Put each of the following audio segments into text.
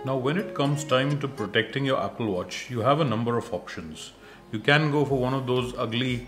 Now when it comes time to protecting your Apple Watch, you have a number of options. You can go for one of those ugly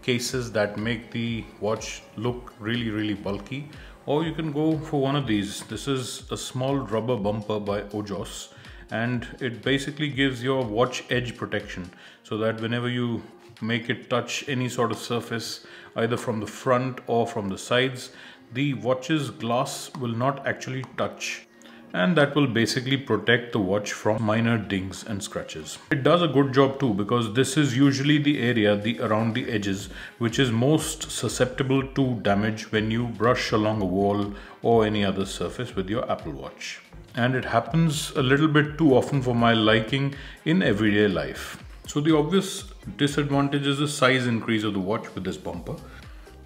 cases that make the watch look really bulky, or you can go for one of these. This is a small rubber bumper by Ojos, and it basically gives your watch edge protection so that whenever you make it touch any sort of surface, either from the front or from the sides, the watch's glass will not actually touch, and that will basically protect the watch from minor dings and scratches. It does a good job too, because this is usually the area around the edges which is most susceptible to damage when you brush along a wall or any other surface with your Apple Watch. And it happens a little bit too often for my liking in everyday life. So the obvious disadvantage is the size increase of the watch with this bumper,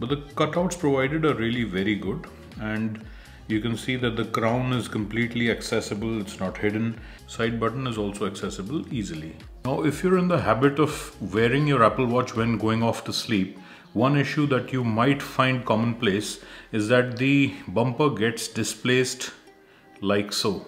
but the cutouts provided are really very good, and you can see that the crown is completely accessible, it's not hidden. Side button is also accessible easily. Now if you're in the habit of wearing your Apple Watch when going off to sleep, one issue that you might find commonplace is that the bumper gets displaced like so.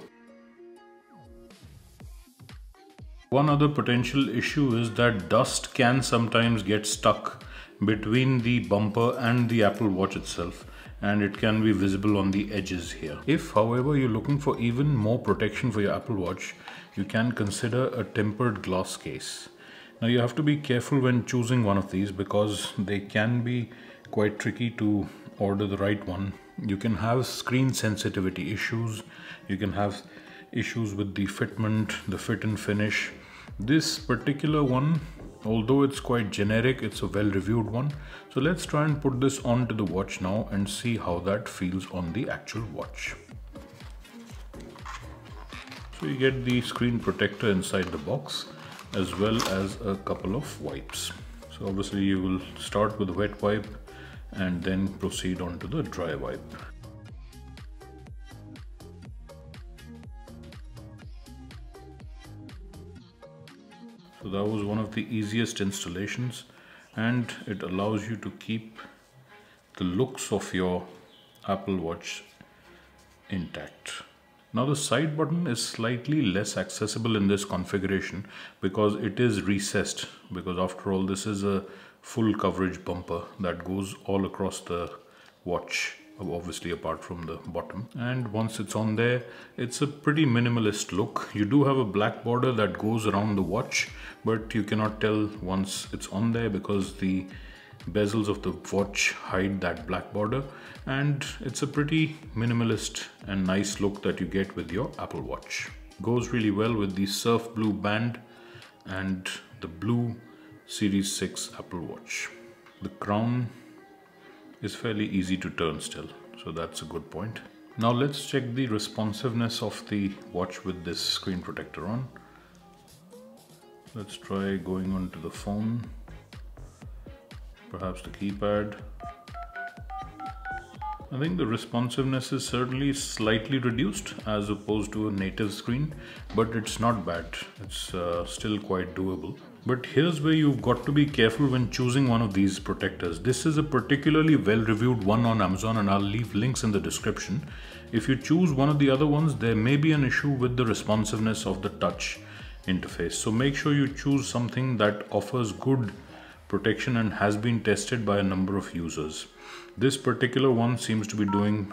One other potential issue is that dust can sometimes get stuck between the bumper and the Apple Watch itself, and it can be visible on the edges here. If, however, you're looking for even more protection for your Apple Watch, you can consider a tempered glass case. Now you have to be careful when choosing one of these, because they can be quite tricky to order the right one. You can have screen sensitivity issues, you can have issues with the fitment, the fit and finish. This particular one, although it's quite generic, it's a well-reviewed one. So let's try and put this onto the watch now and see how that feels on the actual watch. So you get the screen protector inside the box, as well as a couple of wipes. So obviously you will start with a wet wipe and then proceed on to the dry wipe. So that was one of the easiest installations, and it allows you to keep the looks of your Apple Watch intact. Now the side button is slightly less accessible in this configuration because it is recessed, because after all this is a full coverage bumper that goes all across the watch, obviously apart from the bottom. And once it's on there, it's a pretty minimalist look. You do have a black border that goes around the watch, but you cannot tell once it's on there because the bezels of the watch hide that black border, and it's a pretty minimalist and nice look that you get with your Apple Watch. Goes really well with the surf blue band and the blue Series 6 Apple Watch. The crown is fairly easy to turn still, so that's a good point. Now let's check the responsiveness of the watch with this screen protector on. Let's try going onto the phone, perhaps the keypad. I think the responsiveness is certainly slightly reduced as opposed to a native screen, but it's not bad. It's still quite doable. But here's where you've got to be careful when choosing one of these protectors. This is a particularly well-reviewed one on Amazon, and I'll leave links in the description. If you choose one of the other ones, there may be an issue with the responsiveness of the touch interface. So make sure you choose something that offers good protection and has been tested by a number of users. This particular one seems to be doing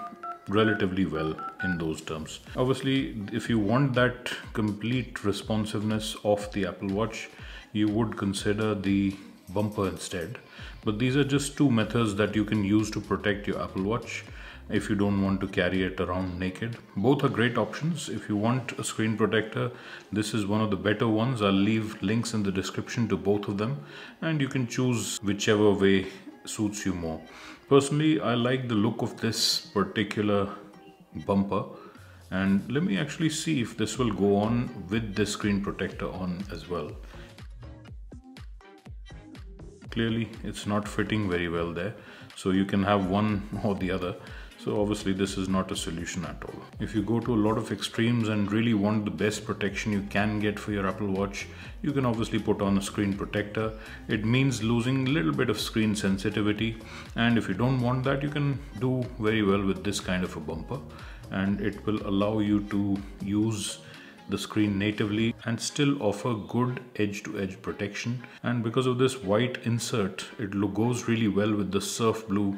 relatively well in those terms. Obviously, if you want that complete responsiveness of the Apple Watch, you would consider the bumper instead. But these are just two methods that you can use to protect your Apple Watch if you don't want to carry it around naked. Both are great options. If you want a screen protector, this is one of the better ones. I'll leave links in the description to both of them, and you can choose whichever way suits you more. Personally, I like the look of this particular bumper, and let me actually see if this will go on with the screen protector on as well. Clearly it's not fitting very well there, so you can have one or the other. So obviously this is not a solution at all. If you go to a lot of extremes and really want the best protection you can get for your Apple Watch, you can obviously put on a screen protector. It means losing a little bit of screen sensitivity, and if you don't want that, you can do very well with this kind of a bumper, and it will allow you to use the screen natively and still offer good edge-to-edge protection. And because of this white insert, it goes really well with the surf blue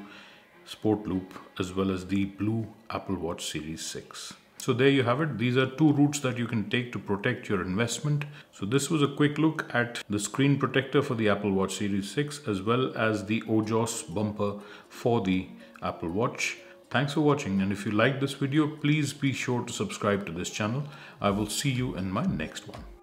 sport loop as well as the blue Apple Watch Series 6. So there you have it. These are two routes that you can take to protect your investment. So this was a quick look at the screen protector for the Apple Watch Series 6 as well as the OJOS bumper for the Apple Watch. Thanks for watching, and if you like this video, please be sure to subscribe to this channel. I will see you in my next one.